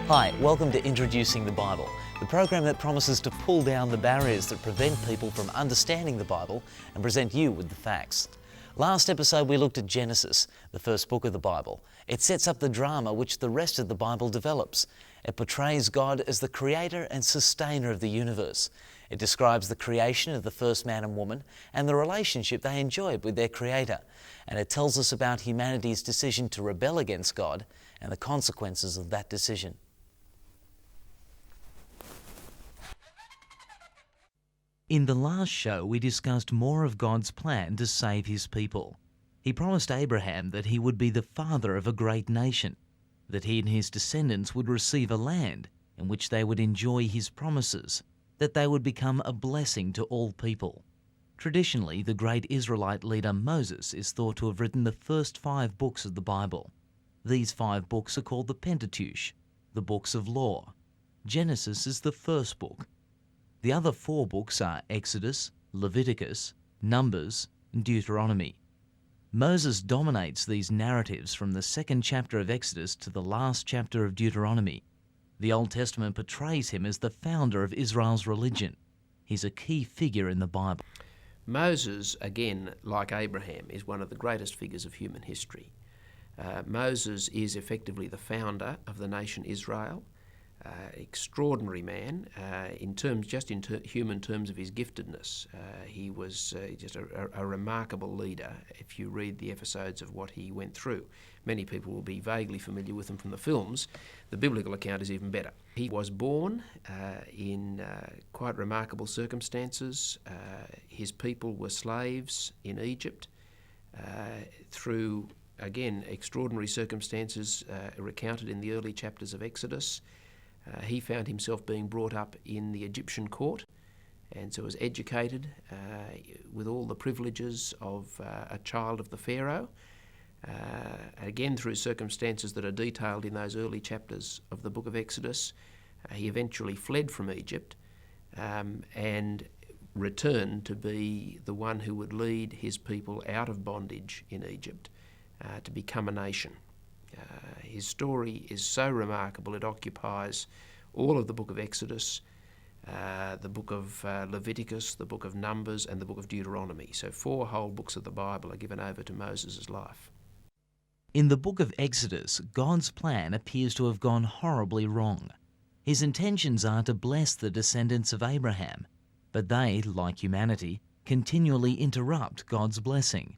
Hi, welcome to Introducing the Bible, the program that promises to pull down the barriers that prevent people from understanding the Bible and present you with the facts. Last episode we looked at Genesis, the first book of the Bible. It sets up the drama which the rest of the Bible develops. It portrays God as the creator and sustainer of the universe. It describes the creation of the first man and woman and the relationship they enjoyed with their creator. And it tells us about humanity's decision to rebel against God and the consequences of that decision. In the last show, we discussed more of God's plan to save His people. He promised Abraham that he would be the father of a great nation, that he and his descendants would receive a land in which they would enjoy His promises, that they would become a blessing to all people. Traditionally, the great Israelite leader Moses is thought to have written the first 5 books of the Bible. These 5 books are called the Pentateuch, the books of law. Genesis is the first book. The other 4 books are Exodus, Leviticus, Numbers, and Deuteronomy. Moses dominates these narratives from the 2nd chapter of Exodus to the last chapter of Deuteronomy. The Old Testament portrays him as the founder of Israel's religion. He's a key figure in the Bible. Moses, again, like Abraham, is one of the greatest figures of human history. Moses is effectively the founder of the nation Israel. Extraordinary man in human terms of his giftedness. He was just a remarkable leader if you read the episodes of what he went through. Many people will be vaguely familiar with him from the films. The biblical account is even better. He was born in quite remarkable circumstances. His people were slaves in Egypt through, again, extraordinary circumstances recounted in the early chapters of Exodus. He found himself being brought up in the Egyptian court and so was educated with all the privileges of a child of the Pharaoh, again through circumstances that are detailed in those early chapters of the book of Exodus. He eventually fled from Egypt and returned to be the one who would lead his people out of bondage in Egypt to become a nation. His story is so remarkable it occupies all of the book of Exodus, the book of Leviticus, the book of Numbers, and the book of Deuteronomy. So 4 whole books of the Bible are given over to Moses' life. In the book of Exodus, God's plan appears to have gone horribly wrong. His intentions are to bless the descendants of Abraham, but they, like humanity, continually interrupt God's blessing.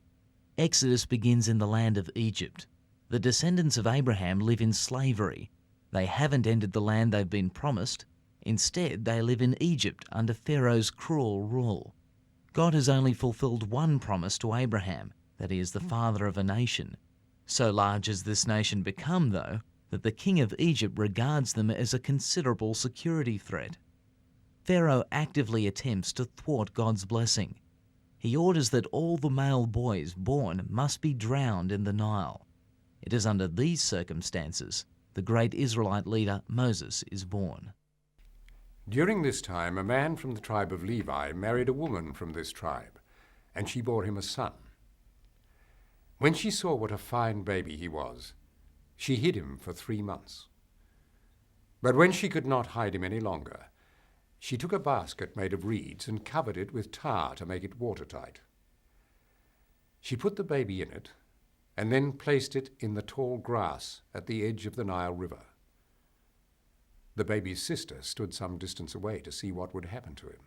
Exodus begins in the land of Egypt. The descendants of Abraham live in slavery. They haven't entered the land they've been promised. Instead, they live in Egypt under Pharaoh's cruel rule. God has only fulfilled one promise to Abraham, that he is the father of a nation. So large has this nation become, though, that the king of Egypt regards them as a considerable security threat. Pharaoh actively attempts to thwart God's blessing. He orders that all the male boys born must be drowned in the Nile. It is under these circumstances the great Israelite leader Moses is born. During this time, a man from the tribe of Levi married a woman from this tribe, and she bore him a son. When she saw what a fine baby he was, she hid him for 3 months. But when she could not hide him any longer, she took a basket made of reeds and covered it with tar to make it watertight. She put the baby in it and then placed it in the tall grass at the edge of the Nile River. The baby's sister stood some distance away to see what would happen to him.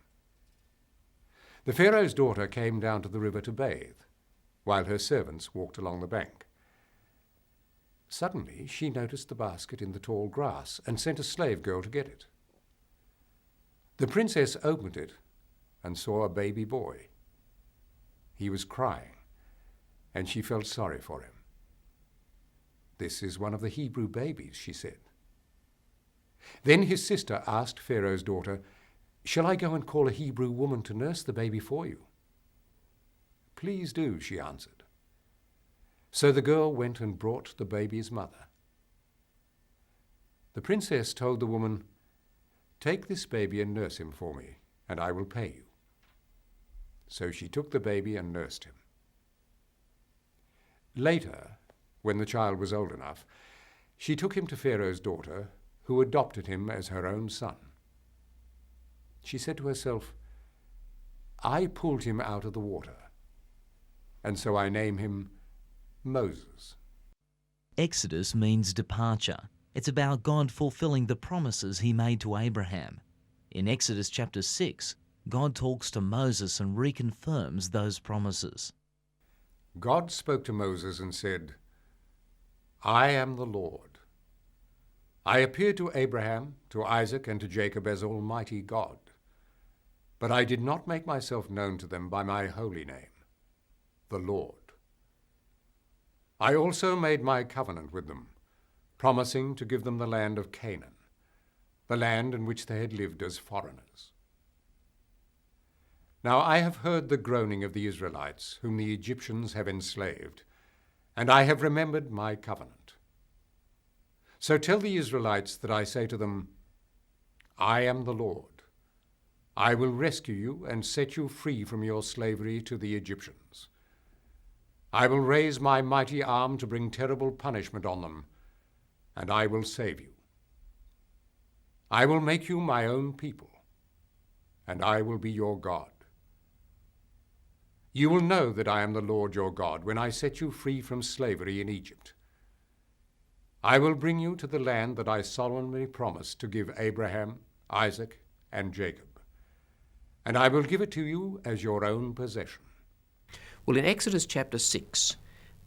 The Pharaoh's daughter came down to the river to bathe, while her servants walked along the bank. Suddenly she noticed the basket in the tall grass and sent a slave girl to get it. The princess opened it and saw a baby boy. He was crying, and she felt sorry for him. "This is one of the Hebrew babies," she said. Then his sister asked Pharaoh's daughter, "Shall I go and call a Hebrew woman to nurse the baby for you?" "Please do," she answered. So the girl went and brought the baby's mother. The princess told the woman, "Take this baby and nurse him for me, and I will pay you." So she took the baby and nursed him. Later, when the child was old enough, she took him to Pharaoh's daughter, who adopted him as her own son. She said to herself, "I pulled him out of the water, and so I name him Moses." Exodus means departure. It's about God fulfilling the promises he made to Abraham. In Exodus chapter 6, God talks to Moses and reconfirms those promises. God spoke to Moses and said, "I am the Lord. I appeared to Abraham, to Isaac, and to Jacob as Almighty God, but I did not make myself known to them by my holy name, the Lord. I also made my covenant with them, promising to give them the land of Canaan, the land in which they had lived as foreigners. Now I have heard the groaning of the Israelites, whom the Egyptians have enslaved, and I have remembered my covenant. So tell the Israelites that I say to them, I am the Lord. I will rescue you and set you free from your slavery to the Egyptians. I will raise my mighty arm to bring terrible punishment on them, and I will save you. I will make you my own people, and I will be your God. You will know that I am the Lord your God when I set you free from slavery in Egypt. I will bring you to the land that I solemnly promised to give Abraham, Isaac, and Jacob, and I will give it to you as your own possession." Well, in Exodus chapter 6,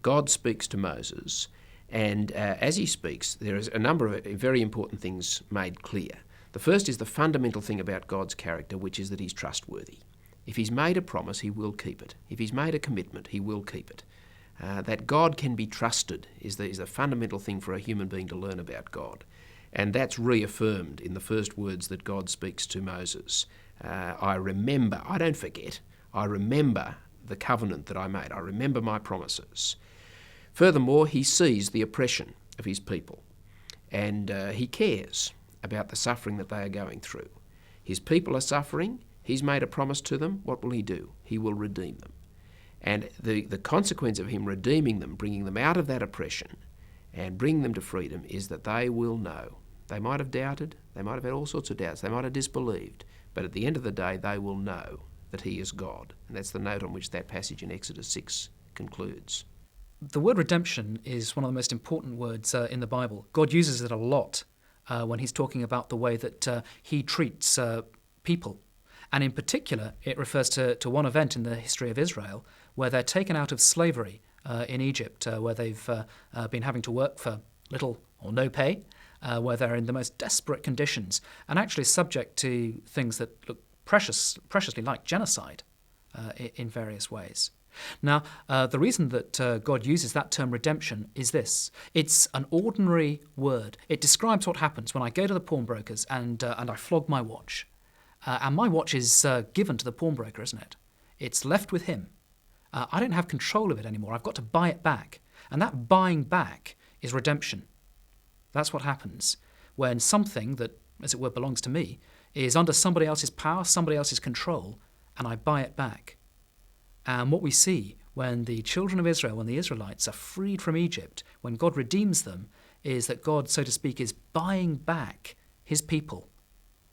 God speaks to Moses, and as he speaks, there is a number of very important things made clear. The first is the fundamental thing about God's character, which is that he's trustworthy. If he's made a promise, he will keep it. If he's made a commitment, he will keep it. That God can be trusted is the fundamental thing for a human being to learn about God. And that's reaffirmed in the first words that God speaks to Moses. I remember, I don't forget, I remember the covenant that I made. I remember my promises. Furthermore, he sees the oppression of his people, and he cares about the suffering that they are going through. His people are suffering. He's made a promise to them. What will he do? He will redeem them. And the consequence of him redeeming them, bringing them out of that oppression and bringing them to freedom, is that they will know. They might have doubted. They might have had all sorts of doubts. They might have disbelieved. But at the end of the day, they will know that he is God. And that's the note on which that passage in Exodus 6 concludes. The word redemption is one of the most important words in the Bible. God uses it a lot when he's talking about the way that he treats people. And in particular, it refers to one event in the history of Israel where they're taken out of slavery in Egypt, where they've been having to work for little or no pay, where they're in the most desperate conditions and actually subject to things that look preciously like genocide in various ways. Now, the reason that God uses that term redemption is this. It's an ordinary word. It describes what happens when I go to the pawnbrokers and I flog my watch. And my watch is given to the pawnbroker, isn't it? It's left with him. I don't have control of it anymore. I've got to buy it back. And that buying back is redemption. That's what happens when something that, as it were, belongs to me is under somebody else's power, somebody else's control, and I buy it back. And what we see when the children of Israel, when the Israelites are freed from Egypt, when God redeems them, is that God, so to speak, is buying back his people.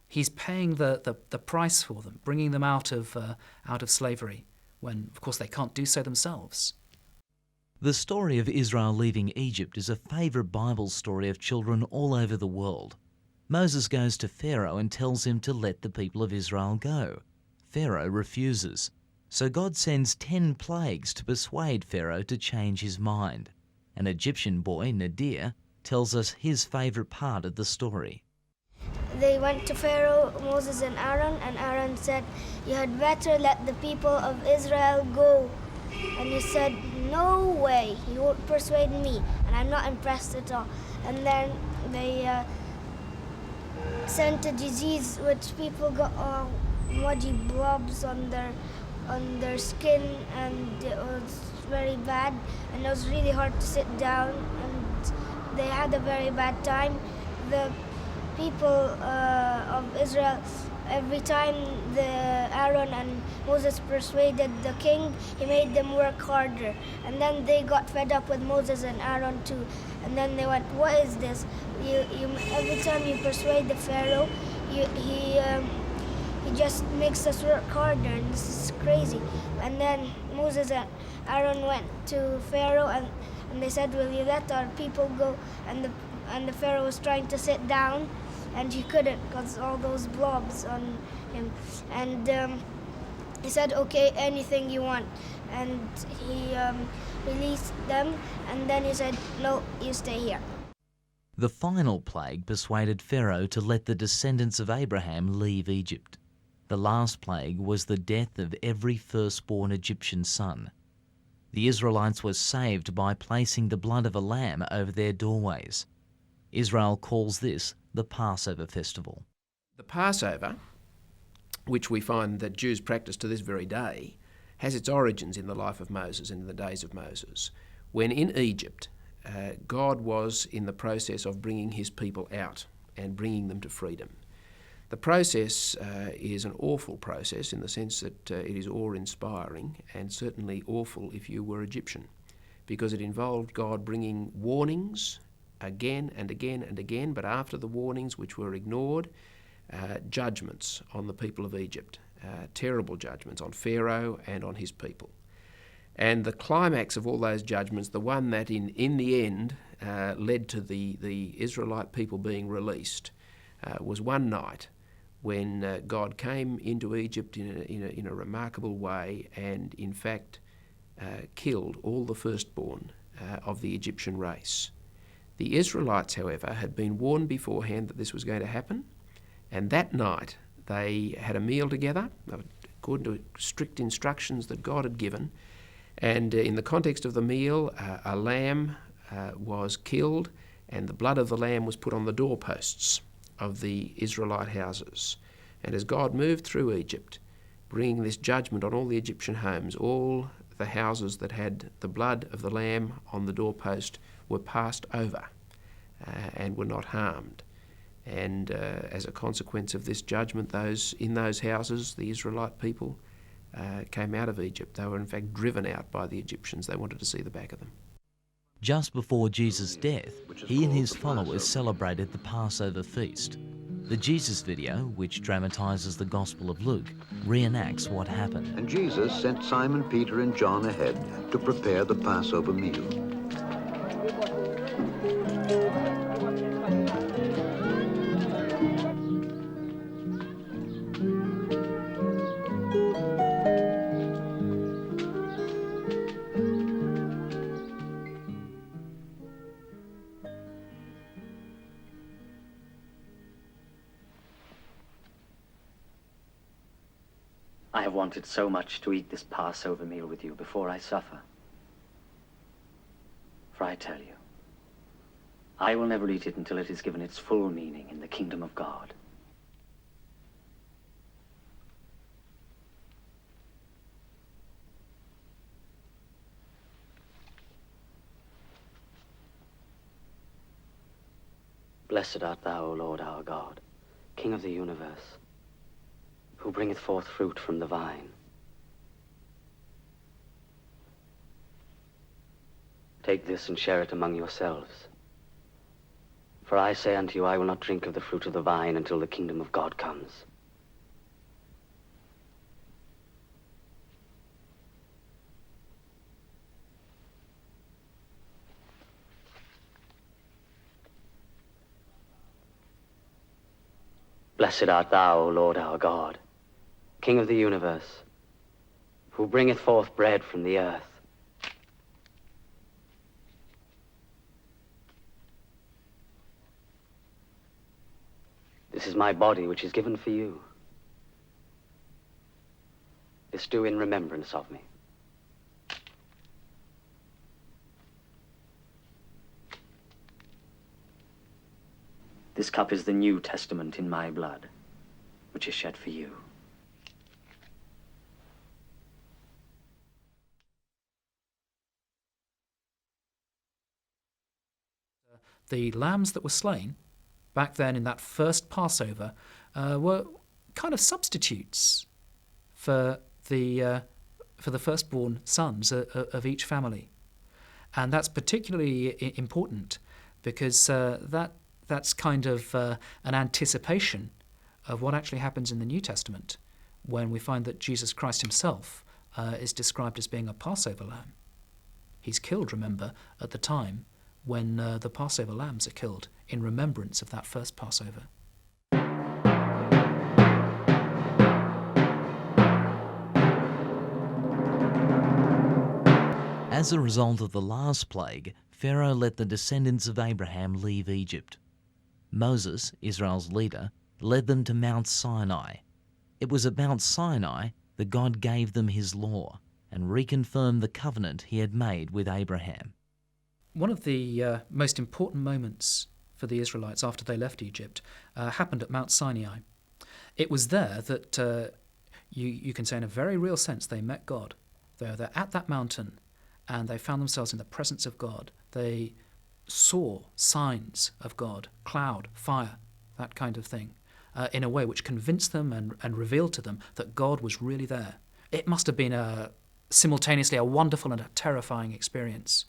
He's paying the price for them, bringing them out of slavery, when, of course, they can't do so themselves. The story of Israel leaving Egypt is a favourite Bible story of children all over the world. Moses goes to Pharaoh and tells him to let the people of Israel go. Pharaoh refuses. So God sends 10 plagues to persuade Pharaoh to change his mind. An Egyptian boy, Nadir, tells us his favourite part of the story. they went to Pharaoh, Moses and Aaron said, "You had better let the people of Israel go." And he said, "No way, you won't persuade me," and I'm not impressed at all. And then they sent a disease which people got muddy blobs on their skin, and it was very bad, and it was really hard to sit down, and they had a very bad time. The people of Israel, every time Aaron and Moses persuaded the king, he made them work harder. And then they got fed up with Moses and Aaron too. And then they went, "What is this? Every time you persuade the Pharaoh, he just makes us work harder, and this is crazy." And then Moses and Aaron went to Pharaoh, and they said, "Will you let our people go?" And the Pharaoh was trying to sit down, and he couldn't because all those blobs on him. And he said, "Okay, anything you want." And he released them, and then he said, "No, you stay here." The final plague persuaded Pharaoh to let the descendants of Abraham leave Egypt. The last plague was the death of every firstborn Egyptian son. The Israelites were saved by placing the blood of a lamb over their doorways. Israel calls this the Passover festival. The Passover, which we find that Jews practice to this very day, has its origins in the life of Moses and in the days of Moses, when in Egypt God was in the process of bringing his people out and bringing them to freedom. The process is an awful process in the sense that it is awe-inspiring, and certainly awful if you were Egyptian, because it involved God bringing warnings again and again and again, but after the warnings which were ignored, judgments on the people of Egypt, terrible judgments on Pharaoh and on his people. And the climax of all those judgments, the one that in the end led to the Israelite people being released, was one night when God came into Egypt in a remarkable way and in fact killed all the firstborn of the Egyptian race. The Israelites, however, had been warned beforehand that this was going to happen, and that night they had a meal together according to strict instructions that God had given, and in the context of the meal, a lamb was killed, and the blood of the lamb was put on the doorposts of the Israelite houses. And as God moved through Egypt, bringing this judgment on all the Egyptian homes, all the houses that had the blood of the lamb on the doorpost were passed over and were not harmed. And as a consequence of this judgment, those in those houses, the Israelite people, came out of Egypt. They were in fact driven out by the Egyptians. They wanted to see the back of them. Just before Jesus' death, he and his followers celebrated the Passover feast. The Jesus video, which dramatises the Gospel of Luke, reenacts what happened. And Jesus sent Simon, Peter, and John ahead to prepare the Passover meal. I have wanted so much to eat this Passover meal with you before I suffer. For I tell you, I will never eat it until it is given its full meaning in the kingdom of God. Blessed art thou, O Lord our God, King of the universe, who bringeth forth fruit from the vine. Take this and share it among yourselves. For I say unto you, I will not drink of the fruit of the vine until the kingdom of God comes. Blessed art thou, O Lord our God, King of the universe, who bringeth forth bread from the earth. This is my body, which is given for you. This do in remembrance of me. This cup is the New Testament in my blood, which is shed for you. The lambs that were slain back then in that first Passover were kind of substitutes for the firstborn sons of each family. And that's particularly important because that's kind of an anticipation of what actually happens in the New Testament when we find that Jesus Christ himself is described as being a Passover lamb. He's killed, remember, at the time when the Passover lambs are killed in remembrance of that first Passover. As a result of the last plague, Pharaoh let the descendants of Abraham leave Egypt. Moses, Israel's leader, led them to Mount Sinai. It was at Mount Sinai that God gave them his law and reconfirmed the covenant he had made with Abraham. One of the most important moments for the Israelites after they left Egypt happened at Mount Sinai. It was there that you can say in a very real sense they met God. They're at that mountain and they found themselves in the presence of God. They saw signs of God, cloud, fire, that kind of thing, in a way which convinced them and revealed to them that God was really there. It must have been simultaneously a wonderful and a terrifying experience.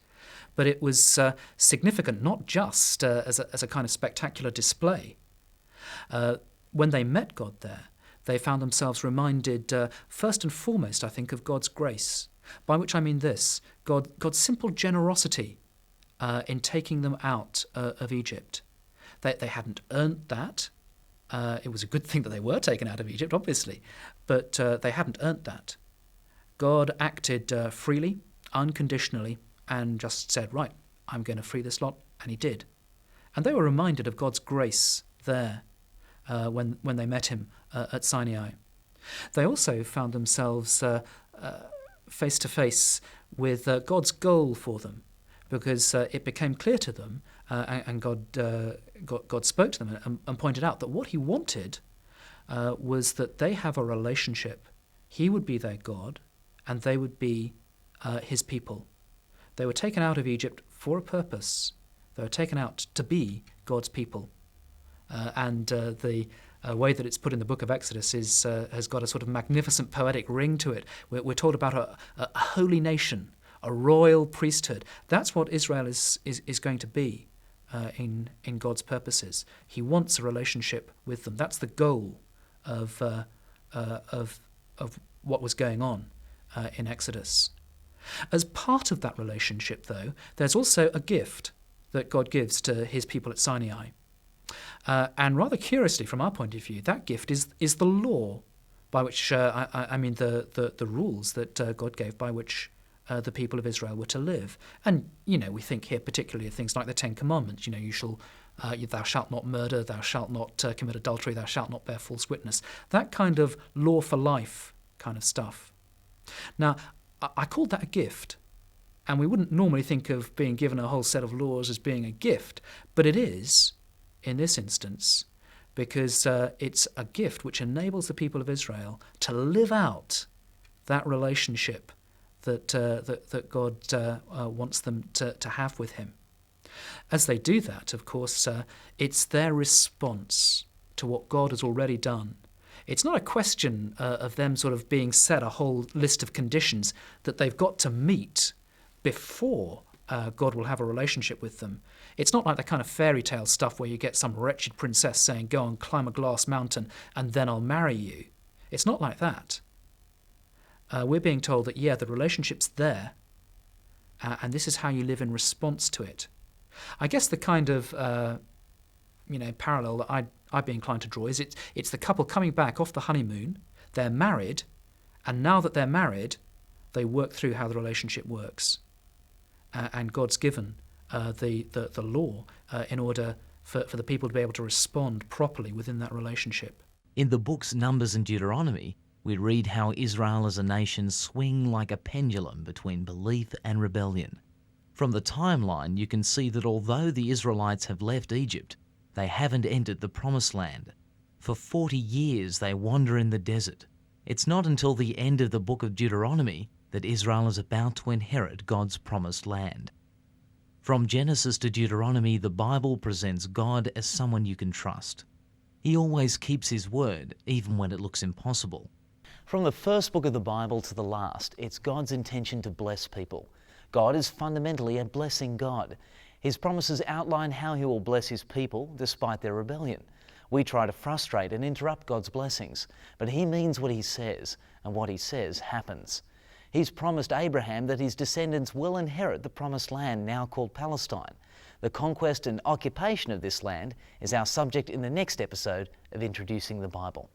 But it was significant not just as a kind of spectacular display. When they met God there, they found themselves reminded first and foremost, I think, of God's grace, by which I mean this, God's simple generosity in taking them out of Egypt. They hadn't earned that. It was a good thing that they were taken out of Egypt, obviously, but they hadn't earned that. God acted freely, unconditionally, and just said, right, I'm going to free this lot, and he did. And they were reminded of God's grace there when they met him at Sinai. They also found themselves face to face with God's goal for them, because it became clear to them, and God spoke to them and pointed out that what he wanted was that they have a relationship. He would be their God, and they would be his people. They were taken out of Egypt for a purpose. They were taken out to be God's people. And the way that it's put in the book of Exodus has got a sort of magnificent poetic ring to it. We're told about a holy nation, a royal priesthood. That's what Israel is going to be in God's purposes. He wants a relationship with them. That's the goal of what was going on in Exodus. As part of that relationship, though, there's also a gift that God gives to his people at Sinai. And rather curiously, from our point of view, that gift is the law by which, I mean the rules that God gave by which the people of Israel were to live. And, we think here particularly of things like the Ten Commandments. Thou shalt not murder, thou shalt not commit adultery, thou shalt not bear false witness. That kind of law for life kind of stuff. Now, I called that a gift, and we wouldn't normally think of being given a whole set of laws as being a gift, but it is, in this instance, because it's a gift which enables the people of Israel to live out that relationship that God wants them to have with him. As they do that, of course, it's their response to what God has already done. It's not a question of them sort of being set a whole list of conditions that they've got to meet before God will have a relationship with them. It's not like the kind of fairy tale stuff where you get some wretched princess saying, go and climb a glass mountain and then I'll marry you. It's not like that. We're being told that, the relationship's there, and this is how you live in response to it. I guess the kind of parallel that I'd be inclined to draw is it's the couple coming back off the honeymoon, they're married, and now that they're married, they work through how the relationship works. And God's given the law in order for the people to be able to respond properly within that relationship. In the books Numbers and Deuteronomy, we read how Israel as a nation swing like a pendulum between belief and rebellion. From the timeline, you can see that although the Israelites have left Egypt, they haven't entered the Promised Land. For 40 years they wander in the desert. It's not until the end of the book of Deuteronomy that Israel is about to inherit God's promised land. From Genesis to Deuteronomy, the Bible presents God as someone you can trust. He always keeps his word, even when it looks impossible. From the first book of the Bible to the last, it's God's intention to bless people. God is fundamentally a blessing God. His promises outline how he will bless his people despite their rebellion. We try to frustrate and interrupt God's blessings, but he means what he says, and what he says happens. He's promised Abraham that his descendants will inherit the promised land now called Palestine. The conquest and occupation of this land is our subject in the next episode of Introducing the Bible.